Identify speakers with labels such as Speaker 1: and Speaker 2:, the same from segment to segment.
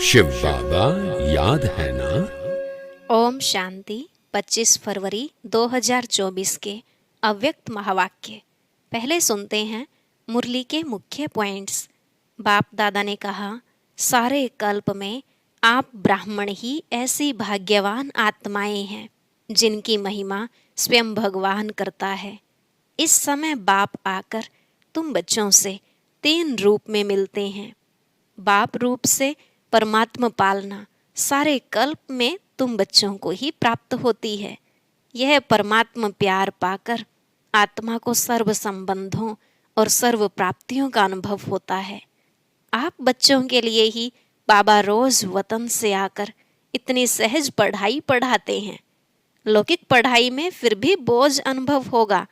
Speaker 1: शिव बाबा याद है ना।
Speaker 2: ओम शांति। 25 फरवरी 2024 के अव्यक्त महावाक्य। पहले सुनते हैं मुरली के मुख्य पॉइंट्स। बाप दादा ने कहा, सारे कल्प में आप ब्राह्मण ही ऐसी भाग्यवान आत्माएं हैं जिनकी महिमा स्वयं भगवान करता है। इस समय बाप आकर तुम बच्चों से 3 रूप में मिलते हैं। बाप रूप से परमात्मा पालना सारे कल्प में तुम बच्चों को ही प्राप्त होती है। यह परमात्मा प्यार पाकर आत्मा को सर्व संबंधों और सर्व प्राप्तियों का अनुभव होता है। आप बच्चों के लिए ही बाबा रोज वतन से आकर इतनी सहज पढ़ाई पढ़ाते हैं। लौकिक पढ़ाई में फिर भी बोझ अनुभव होगा,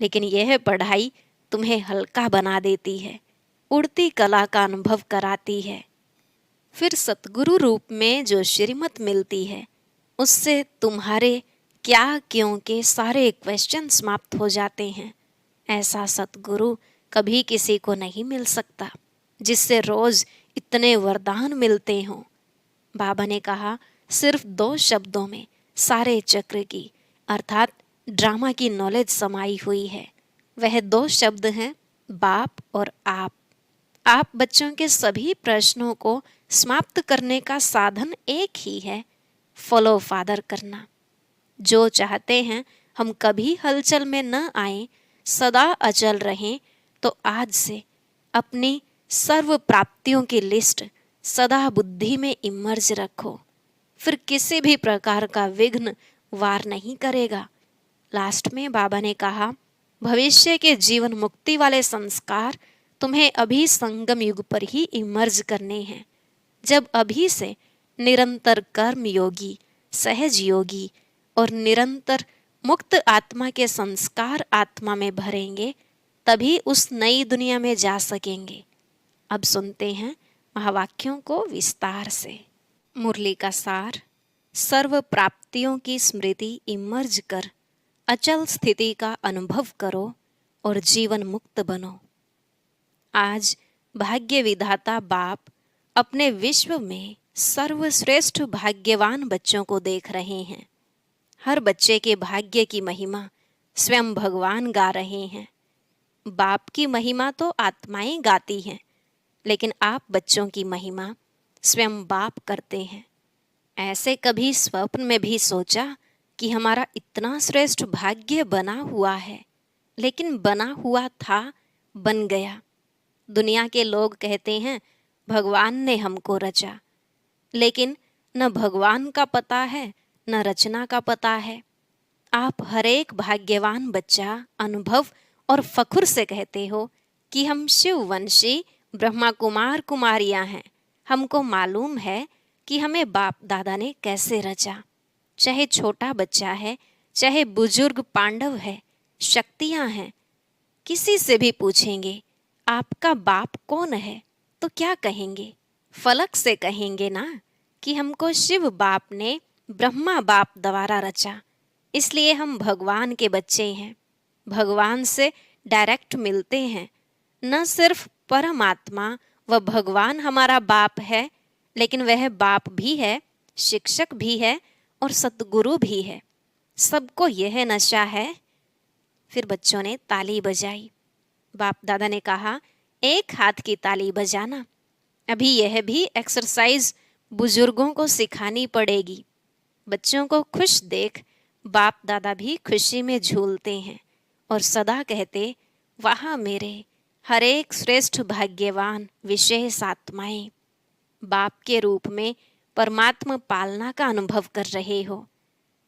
Speaker 2: लेकिन यह पढ़ाई तुम्हें हल्का बना देती है, उड़ती कला का अनुभव कराती है। फिर सतगुरु रूप में जो श्रीमत मिलती है, उससे तुम्हारे क्या क्यों के सारे क्वेश्चन समाप्त हो जाते हैं। ऐसा सतगुरु कभी किसी को नहीं मिल सकता जिससे रोज इतने वरदान मिलते हों। बाबा ने कहा, सिर्फ 2 शब्दों में सारे चक्र की अर्थात ड्रामा की नॉलेज समाई हुई है। वह 2 शब्द हैं, बाप और आप। आप बच्चों के सभी प्रश्नों को समाप्त करने का साधन एक ही है, फॉलो फादर करना। जो चाहते हैं हम कभी हलचल में न आए, सदा अचल रहें, तो आज से अपनी सर्व प्राप्तियों की लिस्ट सदा बुद्धि में इमर्ज रखो। फिर किसी भी प्रकार का विघ्न वार नहीं करेगा। लास्ट में बाबा ने कहा, भविष्य के जीवन मुक्ति वाले संस्कार तुम्हें अभी संगम युग पर ही इमर्ज करने हैं। जब अभी से निरंतर कर्म योगी, सहज योगी और निरंतर मुक्त आत्मा के संस्कार आत्मा में भरेंगे, तभी उस नई दुनिया में जा सकेंगे। अब सुनते हैं महावाक्यों को विस्तार से। मुरली का सार, सर्व प्राप्तियों की स्मृति इमर्ज कर अचल स्थिति का अनुभव करो और जीवन मुक्त बनो। आज भाग्य विधाता बाप अपने विश्व में सर्वश्रेष्ठ भाग्यवान बच्चों को देख रहे हैं। हर बच्चे के भाग्य की महिमा स्वयं भगवान गा रहे हैं। बाप की महिमा तो आत्माएं गाती हैं, लेकिन आप बच्चों की महिमा स्वयं बाप करते हैं। ऐसे कभी स्वप्न में भी सोचा कि हमारा इतना श्रेष्ठ भाग्य बना हुआ है, लेकिन बना हुआ था, बन गया। दुनिया के लोग कहते हैं भगवान ने हमको रचा, लेकिन न भगवान का पता है न रचना का पता है। आप हर एक भाग्यवान बच्चा अनुभव और फखुर से कहते हो कि हम शिववंशी ब्रह्मा कुमार कुमारियां हैं। हमको मालूम है कि हमें बाप दादा ने कैसे रचा। चाहे छोटा बच्चा है, चाहे बुजुर्ग पांडव है, शक्तियां हैं। किसी से भी पूछेंगे आपका बाप कौन है तो क्या कहेंगे? फलक से कहेंगे ना कि हमको शिव बाप ने ब्रह्मा बाप द्वारा रचा, इसलिए हम भगवान के बच्चे हैं। भगवान से डायरेक्ट मिलते हैं। न सिर्फ परमात्मा व भगवान हमारा बाप है, लेकिन वह बाप भी है, शिक्षक भी है और सतगुरु भी है। सबको यह नशा है। फिर बच्चों ने ताली बजाई। बाप दादा ने कहा, एक हाथ की ताली बजाना। अभी यह भी एक्सरसाइज बुजुर्गों को सिखानी पड़ेगी। बच्चों को खुश देख बाप दादा भी खुशी में झूलते हैं और सदा कहते, वाह मेरे हर एक श्रेष्ठ भाग्यवान विशेष आत्माएं, बाप के रूप में परमात्मा पालना का अनुभव कर रहे हो।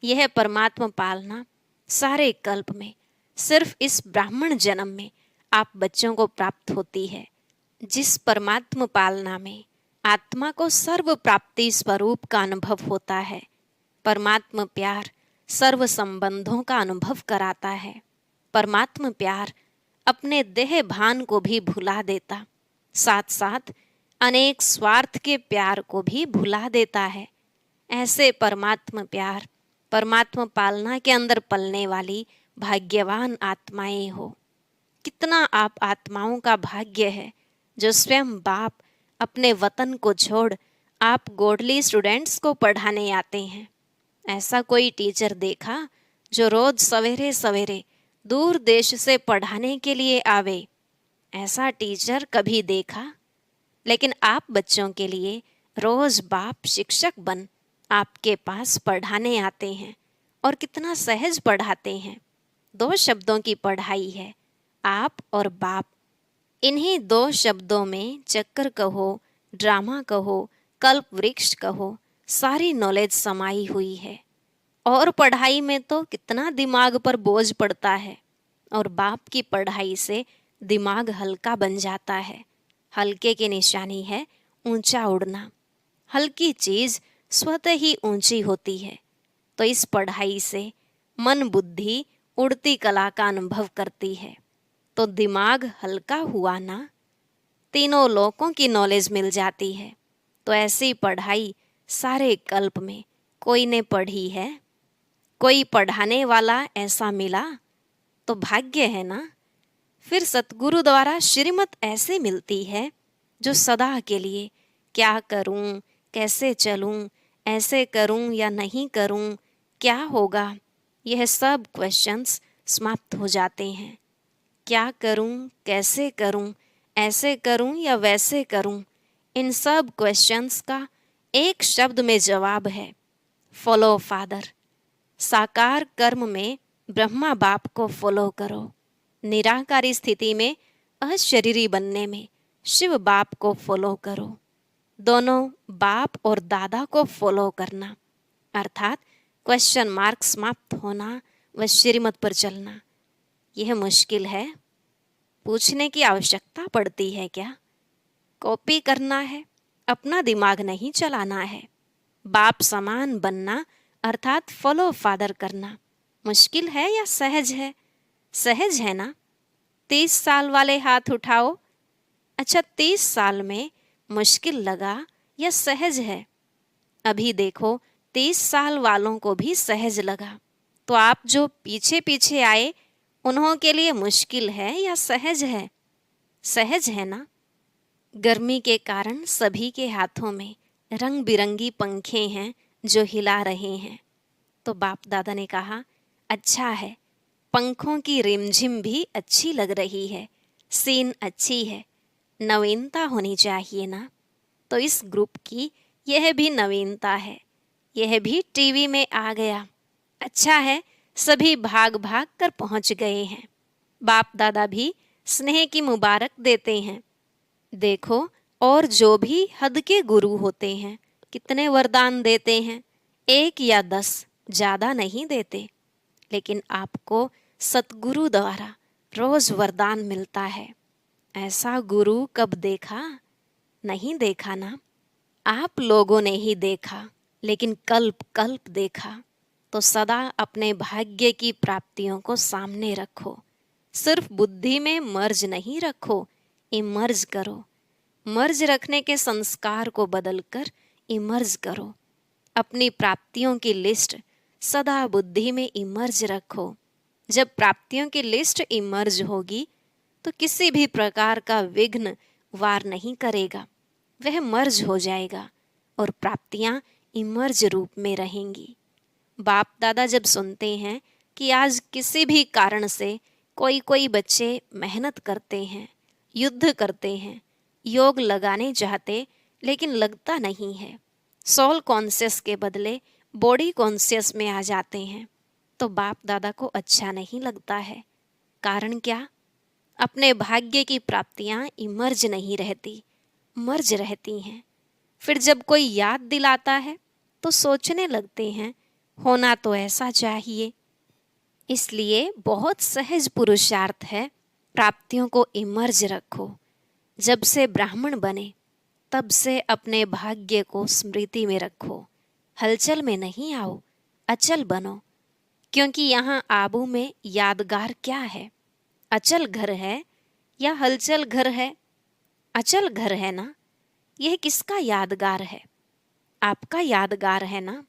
Speaker 2: यह परमात्मा पालना सारे कल्प में सिर्फ इस ब्राह्मण जन्म में आप बच्चों को प्राप्त होती है। जिस परमात्मा पालना में आत्मा को सर्व प्राप्ति स्वरूप का अनुभव होता है। परमात्मा प्यार सर्व संबंधों का अनुभव कराता है। परमात्मा प्यार अपने देह भान को भी भुला देता, साथ साथ अनेक स्वार्थ के प्यार को भी भुला देता है। ऐसे परमात्मा प्यार, परमात्मा पालना के अंदर पलने वाली भाग्यवान आत्माएं हो। कितना आप आत्माओं का भाग्य है जो स्वयं बाप अपने वतन को छोड़ आप गोडली स्टूडेंट्स को पढ़ाने आते हैं। ऐसा कोई टीचर देखा जो रोज सवेरे सवेरे दूर देश से पढ़ाने के लिए आवे? ऐसा टीचर कभी देखा? लेकिन आप बच्चों के लिए रोज बाप शिक्षक बन आपके पास पढ़ाने आते हैं, और कितना सहज पढ़ाते हैं। 2 शब्दों की पढ़ाई है, आप और बाप। इन्हीं 2 शब्दों में चक्कर कहो, ड्रामा कहो, कल्प वृक्ष कहो, सारी नॉलेज समाई हुई है। और पढ़ाई में तो कितना दिमाग पर बोझ पड़ता है, और बाप की पढ़ाई से दिमाग हल्का बन जाता है। हल्के की निशानी है ऊंचा उड़ना। हल्की चीज स्वतः ही ऊंची होती है। तो इस पढ़ाई से मन बुद्धि उड़ती कला का अनुभव करती है, तो दिमाग हल्का हुआ ना। तीनों लोकों की नॉलेज मिल जाती है। तो ऐसी पढ़ाई सारे कल्प में कोई ने पढ़ी है? कोई पढ़ाने वाला ऐसा मिला तो भाग्य है ना। फिर सतगुरु द्वारा श्रीमत ऐसे मिलती है जो सदा के लिए क्या करूं, कैसे चलूं, ऐसे करूं या नहीं करूं, क्या होगा, यह सब क्वेश्चंस समाप्त हो जाते हैं। क्या करूं, कैसे करूं, ऐसे करूं या वैसे करूं, इन सब क्वेश्चंस का एक शब्द में जवाब है, फॉलो फादर। साकार कर्म में ब्रह्मा बाप को फॉलो करो। निराकारी स्थिति में अशरीरी बनने में शिव बाप को फॉलो करो। दोनों बाप और दादा को फॉलो करना, अर्थात क्वेश्चन मार्क समाप्त होना व श्रीमत पर चलना। यह मुश्किल है? पूछने की आवश्यकता पड़ती है क्या? कॉपी करना है, अपना दिमाग नहीं चलाना है। बाप समान बनना अर्थात फॉलो फादर करना मुश्किल है या सहज है? सहज है ना। 30 साल वाले हाथ उठाओ। अच्छा, 30 साल में मुश्किल लगा या सहज है? अभी देखो, 30 साल वालों को भी सहज लगा। तो आप जो पीछे पीछे आए उन्हों के लिए मुश्किल है या सहज है? सहज है ना। गर्मी के कारण सभी के हाथों में रंग बिरंगी पंखे हैं जो हिला रहे हैं। तो बाप दादा ने कहा, अच्छा है, पंखों की रिमझिम भी अच्छी लग रही है, सीन अच्छी है, नवीनता होनी चाहिए ना। तो इस ग्रुप की यह भी नवीनता है, यह भी टीवी में आ गया। अच्छा है, सभी भाग भाग कर पहुंच गए हैं। बाप दादा भी स्नेह की मुबारक देते हैं। देखो, और जो भी हद के गुरु होते हैं कितने वरदान देते हैं, 1 या 10, ज़्यादा नहीं देते। लेकिन आपको सतगुरु द्वारा रोज वरदान मिलता है। ऐसा गुरु कब देखा? नहीं देखा ना। आप लोगों ने ही देखा, लेकिन कल्प कल्प देखा। तो सदा अपने भाग्य की प्राप्तियों को सामने रखो। सिर्फ बुद्धि में मर्ज नहीं रखो, इमर्ज करो। मर्ज रखने के संस्कार को बदलकर इमर्ज करो। अपनी प्राप्तियों की लिस्ट सदा बुद्धि में इमर्ज रखो। जब प्राप्तियों की लिस्ट इमर्ज होगी तो किसी भी प्रकार का विघ्न वार नहीं करेगा, वह मर्ज हो जाएगा और प्राप्तियां इमर्ज रूप में रहेंगी। बाप दादा जब सुनते हैं कि आज किसी भी कारण से कोई बच्चे मेहनत करते हैं, युद्ध करते हैं, योग लगाने चाहते लेकिन लगता नहीं है, सोल कॉन्शियस के बदले बॉडी कॉन्शियस में आ जाते हैं, तो बाप दादा को अच्छा नहीं लगता है। कारण क्या? अपने भाग्य की प्राप्तियां इमर्ज नहीं रहती, मर्ज रहती हैं। फिर जब कोई याद दिलाता है तो सोचने लगते हैं होना तो ऐसा चाहिए। इसलिए बहुत सहज पुरुषार्थ है, प्राप्तियों को इमर्ज रखो। जब से ब्राह्मण बने तब से अपने भाग्य को स्मृति में रखो। हलचल में नहीं आओ, अचल बनो। क्योंकि यहाँ आबू में यादगार क्या है? अचल घर है या हलचल घर है? अचल घर है ना। यह किसका यादगार है? आपका यादगार है ना।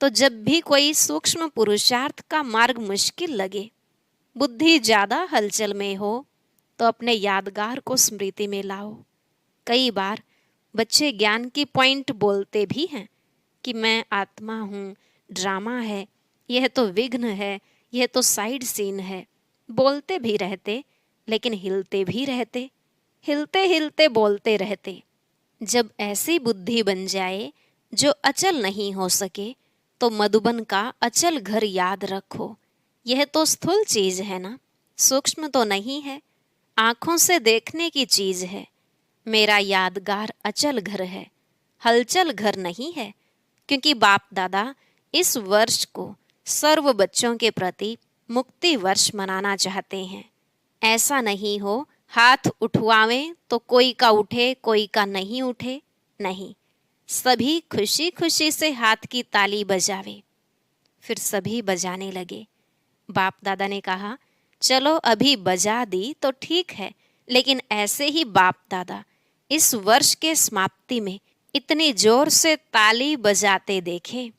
Speaker 2: तो जब भी कोई सूक्ष्म पुरुषार्थ का मार्ग मुश्किल लगे, बुद्धि ज्यादा हलचल में हो, तो अपने यादगार को स्मृति में लाओ। कई बार बच्चे ज्ञान की पॉइंट बोलते भी हैं कि मैं आत्मा हूँ, ड्रामा है, यह तो विघ्न है, यह तो साइड सीन है। बोलते भी रहते, लेकिन हिलते भी रहते, हिलते हिलते बोलते रहते। जब ऐसी बुद्धि बन जाए जो अचल नहीं हो सके, तो मधुबन का अचल घर याद रखो। यह तो स्थूल चीज है ना, सूक्ष्म तो नहीं है, आंखों से देखने की चीज है। मेरा यादगार अचल घर है, हलचल घर नहीं है, क्योंकि बाप दादा इस वर्ष को सर्व बच्चों के प्रति मुक्ति वर्ष मनाना चाहते हैं। ऐसा नहीं हो हाथ उठवावें तो कोई का उठे कोई का नहीं उठे, नहीं, सभी खुशी खुशी से हाथ की ताली बजावे। फिर सभी बजाने लगे। बाप दादा ने कहा, चलो अभी बजा दी तो ठीक है, लेकिन ऐसे ही बाप दादा इस वर्ष के समाप्ति में इतनी जोर से ताली बजाते देखे।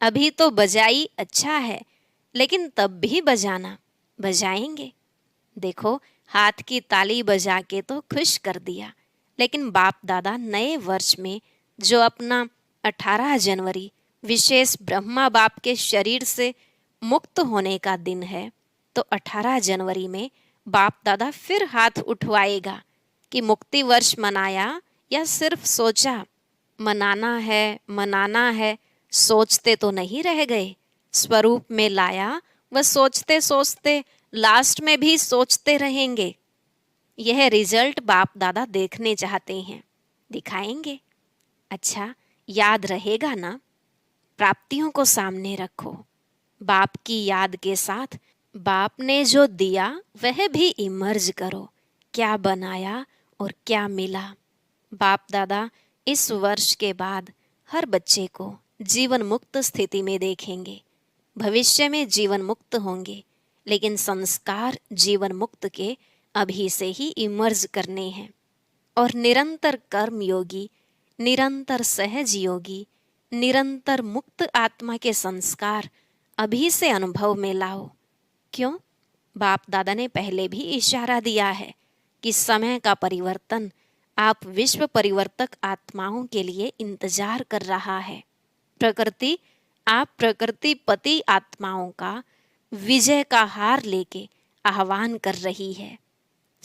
Speaker 2: अभी तो बजाई अच्छा है, लेकिन तब भी बजाना, बजाएंगे। देखो, हाथ की ताली बजा के तो खुश कर दिया, लेकिन बाप दादा नए वर्ष में जो अपना 18 जनवरी विशेष ब्रह्मा बाप के शरीर से मुक्त होने का दिन है, तो 18 जनवरी में बाप दादा फिर हाथ उठवाएगा कि मुक्ति वर्ष मनाया या सिर्फ सोचा। मनाना है, सोचते तो नहीं रह गए, स्वरूप में लाया व सोचते सोचते लास्ट में भी सोचते रहेंगे। यह रिजल्ट बाप दादा देखने चाहते हैं, दिखाएंगे। अच्छा, याद रहेगा ना? प्राप्तियों को सामने रखो, बाप की याद के साथ बाप ने जो दिया वह भी इमर्ज करो, क्या बनाया और क्या मिला। बाप दादा इस वर्ष के बाद हर बच्चे को जीवन मुक्त स्थिति में देखेंगे। भविष्य में जीवन मुक्त होंगे, लेकिन संस्कार जीवन मुक्त के अभी से ही इमर्ज करने हैं। और निरंतर कर्म योगी, निरंतर सहज योगी, निरंतर मुक्त आत्मा के संस्कार अभी से अनुभव में लाओ। क्यों? बाप दादा ने पहले भी इशारा दिया है कि समय का परिवर्तन आप विश्व परिवर्तक आत्माओं के लिए इंतजार कर रहा है। प्रकृति आप प्रकृतिपति आत्माओं का विजय का हार लेके आह्वान कर रही है।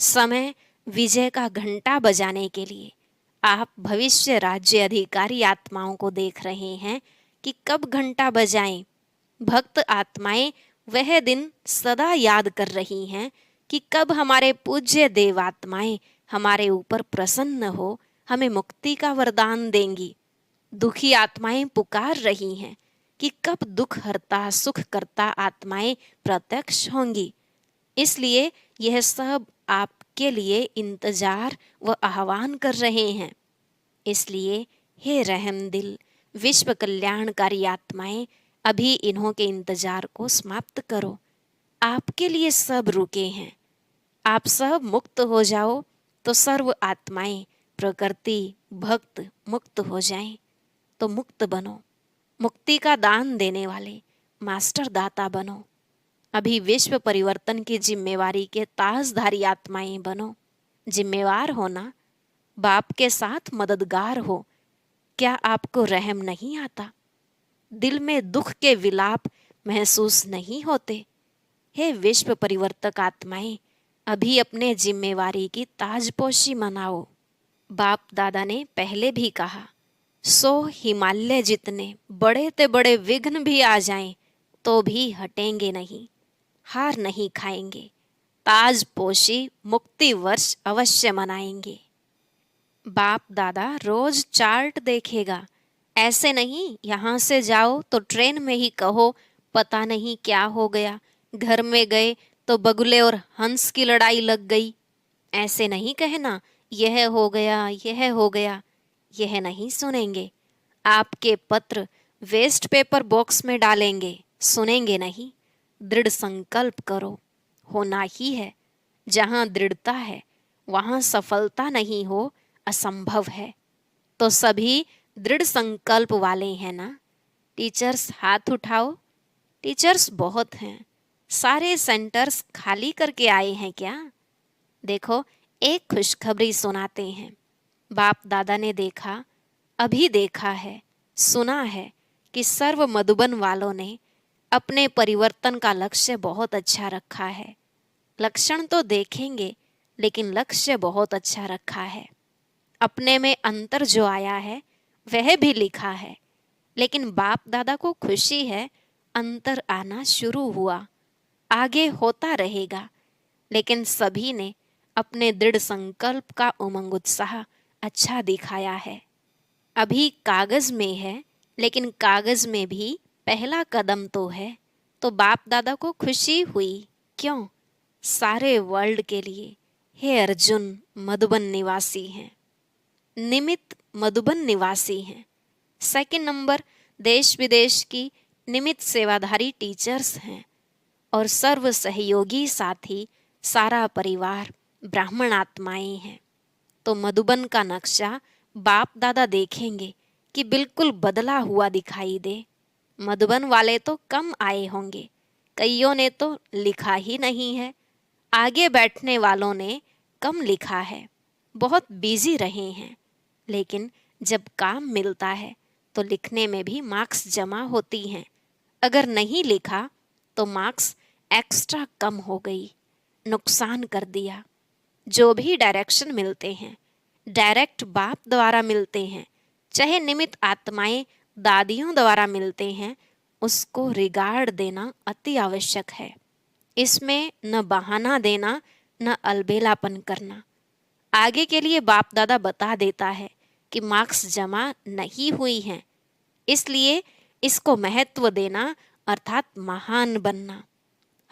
Speaker 2: समय विजय का घंटा बजाने के लिए आप भविष्य राज्य अधिकारी आत्माओं को देख रहे हैं कि कब घंटा बजाएं। भक्त आत्माएं वह दिन सदा याद कर रही हैं कि कब हमारे पूज्य देवात्माएं हमारे ऊपर प्रसन्न हो हमें मुक्ति का वरदान देंगी। दुखी आत्माएं पुकार रही हैं कि कब दुख हरता सुख करता आत्माएं प्रत्यक्ष होंगी। इसलिए यह सब आपके लिए इंतजार व आह्वान कर रहे हैं। इसलिए हे रहम दिल विश्व कल्याणकारी आत्माएं, अभी इन्हों के इंतजार को समाप्त करो। आपके लिए सब रुके हैं। आप सब मुक्त हो जाओ तो सर्व आत्माएं प्रकृति भक्त मुक्त हो जाएं। तो मुक्त बनो, मुक्ति का दान देने वाले मास्टर दाता बनो। अभी विश्व परिवर्तन की जिम्मेवारी के ताजधारी आत्माएं बनो। जिम्मेवार होना, बाप के साथ मददगार हो। क्या आपको रहम नहीं आता? दिल में दुख के विलाप महसूस नहीं होते? हे विश्व परिवर्तक आत्माएं, अभी अपने जिम्मेवारी की ताजपोशी मनाओ। बाप दादा ने पहले भी कहा, 100 हिमालय जितने बड़े ते बड़े विघ्न भी आ जाएं तो भी हटेंगे नहीं, हार नहीं खाएंगे। ताजपोशी मुक्ति वर्ष अवश्य मनाएंगे। बाप दादा रोज चार्ट देखेगा। ऐसे नहीं यहाँ से जाओ तो ट्रेन में ही कहो पता नहीं क्या हो गया, घर में गए तो बगुले और हंस की लड़ाई लग गई। ऐसे नहीं कहना यह हो गया यह हो गया, यह नहीं सुनेंगे। आपके पत्र वेस्ट पेपर बॉक्स में डालेंगे, सुनेंगे नहीं। दृढ़ संकल्प करो, होना ही है। जहाँ दृढ़ता है वहाँ सफलता नहीं हो असंभव है। तो सभी दृढ़ संकल्प वाले हैं ना? टीचर्स हाथ उठाओ। टीचर्स बहुत हैं, सारे सेंटर्स खाली करके आए हैं क्या? देखो, एक खुशखबरी सुनाते हैं। बाप दादा ने देखा, अभी देखा है, सुना है कि सर्व मधुबन वालों ने अपने परिवर्तन का लक्ष्य बहुत अच्छा रखा है। लक्षण तो देखेंगे, लेकिन लक्ष्य बहुत अच्छा रखा है। अपने में अंतर जो आया है वह भी लिखा है, लेकिन बाप दादा को खुशी है अंतर आना शुरू हुआ, आगे होता रहेगा। लेकिन सभी ने अपने दृढ़ संकल्प का उमंग उत्साह अच्छा दिखाया है। अभी कागज में है, लेकिन कागज में भी पहला कदम तो है। तो बाप दादा को खुशी हुई। क्यों? सारे वर्ल्ड के लिए हे अर्जुन मधुबन निवासी हैं, निमित्त मधुबन निवासी हैं। सेकंड नंबर, देश विदेश की निमित्त सेवाधारी टीचर्स हैं और सर्व सहयोगी साथी सारा परिवार ब्राह्मण आत्माएं हैं। तो मधुबन का नक्शा बाप दादा देखेंगे कि बिल्कुल बदला हुआ दिखाई दे। मधुबन वाले तो कम आए होंगे, कईयों ने तो लिखा ही नहीं है। आगे बैठने वालों ने कम लिखा है, बहुत बिजी रहे हैं। लेकिन जब काम मिलता है तो लिखने में भी मार्क्स जमा होती हैं। अगर नहीं लिखा तो मार्क्स एक्स्ट्रा कम हो गई, नुकसान कर दिया। जो भी डायरेक्शन मिलते हैं डायरेक्ट बाप द्वारा मिलते हैं, चाहे निमित्त आत्माएं दादियों द्वारा मिलते हैं, उसको रिगार्ड देना अति आवश्यक है। इसमें न बहाना देना, न अलबेलापन करना। आगे के लिए बाप दादा बता देता है कि मार्क्स जमा नहीं हुई हैं, इसलिए इसको महत्व देना अर्थात महान बनना।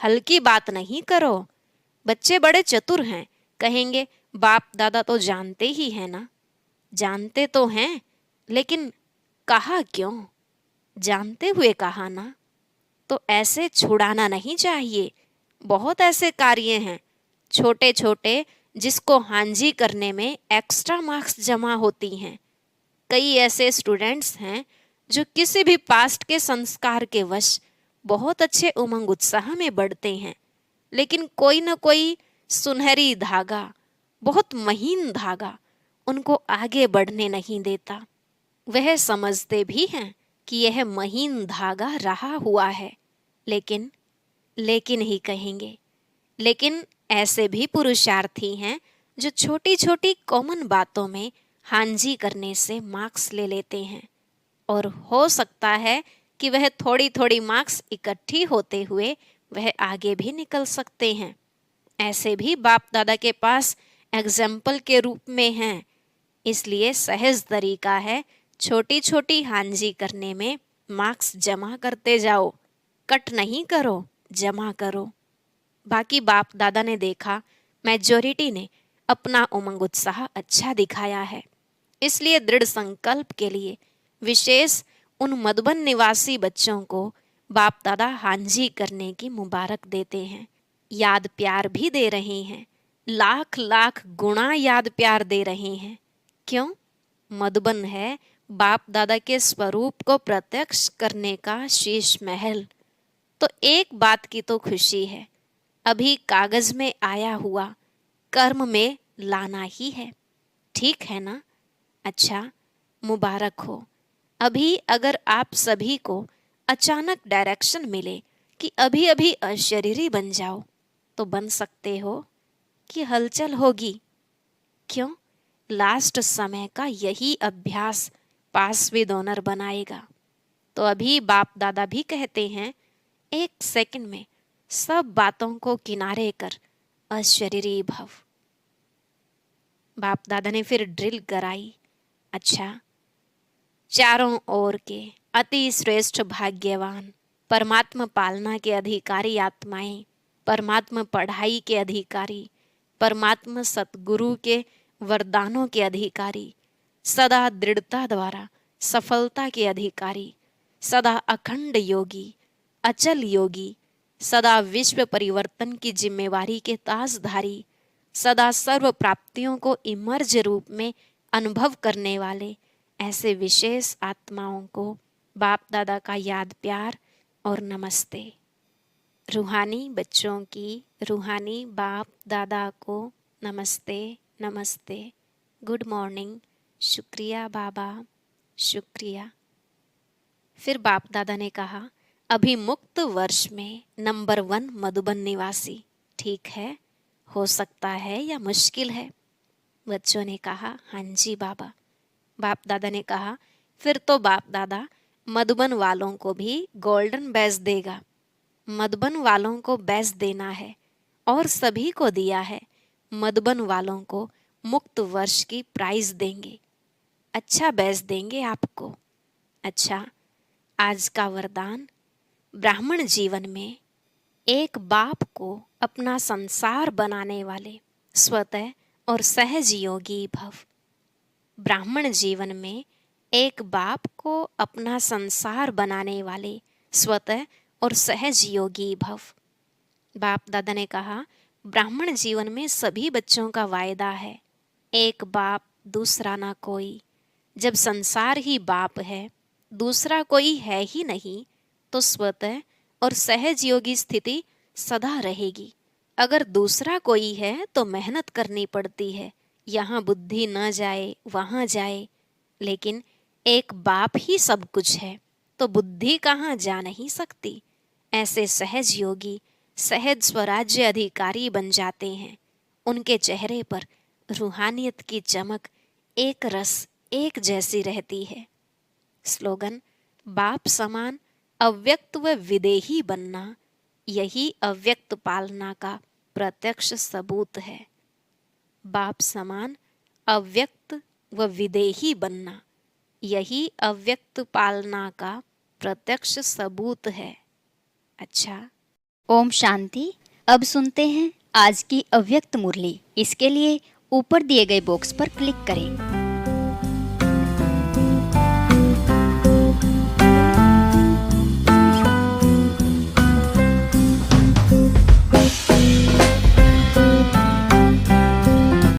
Speaker 2: हल्की बात नहीं करो। बच्चे बड़े चतुर हैं, कहेंगे बाप दादा तो जानते ही हैं ना। जानते तो हैं, लेकिन कहा क्यों? जानते हुए कहा ना। तो ऐसे छुड़ाना नहीं चाहिए। बहुत ऐसे कार्य हैं छोटे छोटे जिसको हांजी करने में एक्स्ट्रा मार्क्स जमा होती हैं। कई ऐसे स्टूडेंट्स हैं जो किसी भी पास्ट के संस्कार के वश बहुत अच्छे उमंग उत्साह में बढ़ते हैं, लेकिन कोई न कोई सुनहरी धागा, बहुत महीन धागा उनको आगे बढ़ने नहीं देता। वह समझते भी हैं कि यह महीन धागा रहा हुआ है, लेकिन लेकिन ही कहेंगे। लेकिन ऐसे भी पुरुषार्थी हैं जो छोटी छोटी कॉमन बातों में हांजी करने से मार्क्स ले लेते हैं, और हो सकता है कि वह थोड़ी थोड़ी मार्क्स इकट्ठी होते हुए वह आगे भी निकल सकते हैं। ऐसे भी बाप दादा के पास एग्जाम्पल के रूप में हैं। इसलिए सहज तरीका है छोटी छोटी हांजी करने में मार्क्स जमा करते जाओ। कट नहीं करो, जमा करो। बाकी बाप दादा ने देखा मेजॉरिटी ने अपना उमंग उत्साह अच्छा दिखाया है, इसलिए दृढ़ संकल्प के लिए विशेष उन मधुबन निवासी बच्चों को बाप दादा हांजी करने की मुबारक देते हैं। याद प्यार भी दे रहे हैं, लाख लाख गुणा याद प्यार दे रहे हैं। क्यों? मधुबन है बाप दादा के स्वरूप को प्रत्यक्ष करने का शीश महल। तो एक बात की तो खुशी है, अभी कागज में आया हुआ कर्म में लाना ही है। ठीक है ना? अच्छा, मुबारक हो। अभी अगर आप सभी को अचानक डायरेक्शन मिले कि अभी अभी अशरीरी बन जाओ, तो बन सकते हो कि हलचल होगी। क्यों? लास्ट समय का यही अभ्यास पास विद ऑनर बनाएगा। तो अभी बाप दादा भी कहते हैं, एक सेकंड में सब बातों को किनारे कर अशरीरी भव। बाप दादा ने फिर ड्रिल कराई। अच्छा, चारों ओर के अति श्रेष्ठ भाग्यवान परमात्मा पालना के अधिकारी आत्माएं, परमात्मा पढ़ाई के अधिकारी, परमात्मा सतगुरु के वरदानों के अधिकारी, सदा दृढ़ता द्वारा सफलता के अधिकारी, सदा अखंड योगी, अचल योगी, सदा विश्व परिवर्तन की जिम्मेवारी के ताजधारी, सदा सर्व प्राप्तियों को इमर्ज रूप में अनुभव करने वाले ऐसे विशेष आत्माओं को बाप दादा का याद प्यार और नमस्ते। रूहानी बच्चों की रूहानी बाप दादा को नमस्ते, नमस्ते, गुड मॉर्निंग, शुक्रिया बाबा, शुक्रिया। फिर बाप दादा ने कहा, अभी मुक्त वर्ष में नंबर 1 मधुबन निवासी, ठीक है? हो सकता है या मुश्किल है? बच्चों ने कहा, हाँ जी बाबा। बाप दादा ने कहा, फिर तो बाप दादा मधुबन वालों को भी गोल्डन बैज देगा। मधुबन वालों को बैज देना है और सभी को दिया है। मधुबन वालों को मुक्त वर्ष की प्राइज देंगे, अच्छा बैज देंगे आपको। अच्छा, आज का वरदान, ब्राह्मण जीवन में एक बाप को अपना संसार बनाने वाले स्वतः और सहज योगी भव। ब्राह्मण जीवन में एक बाप को अपना संसार बनाने वाले स्वतः और सहज योगी भव। बाप दादा ने कहा, ब्राह्मण जीवन में सभी बच्चों का वायदा है, एक बाप दूसरा ना कोई। जब संसार ही बाप है, दूसरा कोई है ही नहीं, तो स्वतः और सहज योगी स्थिति सदा रहेगी। अगर दूसरा कोई है तो मेहनत करनी पड़ती है, यहाँ बुद्धि न जाए वहाँ जाए। लेकिन एक बाप ही सब कुछ है, तो बुद्धि कहाँ जा नहीं सकती। ऐसे सहज योगी सहज स्वराज्य अधिकारी बन जाते हैं। उनके चेहरे पर रूहानियत की चमक एक रस एक जैसी रहती है। स्लोगन, बाप समान अव्यक्त व विदेही बनना, यही अव्यक्त पालना का प्रत्यक्ष सबूत है। बाप समान अव्यक्त व विदेही बनना, यही अव्यक्त पालना का प्रत्यक्ष सबूत है। अच्छा,
Speaker 3: ओम शांति। अब सुनते हैं आज की अव्यक्त मुरली। इसके लिए ऊपर दिए गए बॉक्स पर क्लिक करें।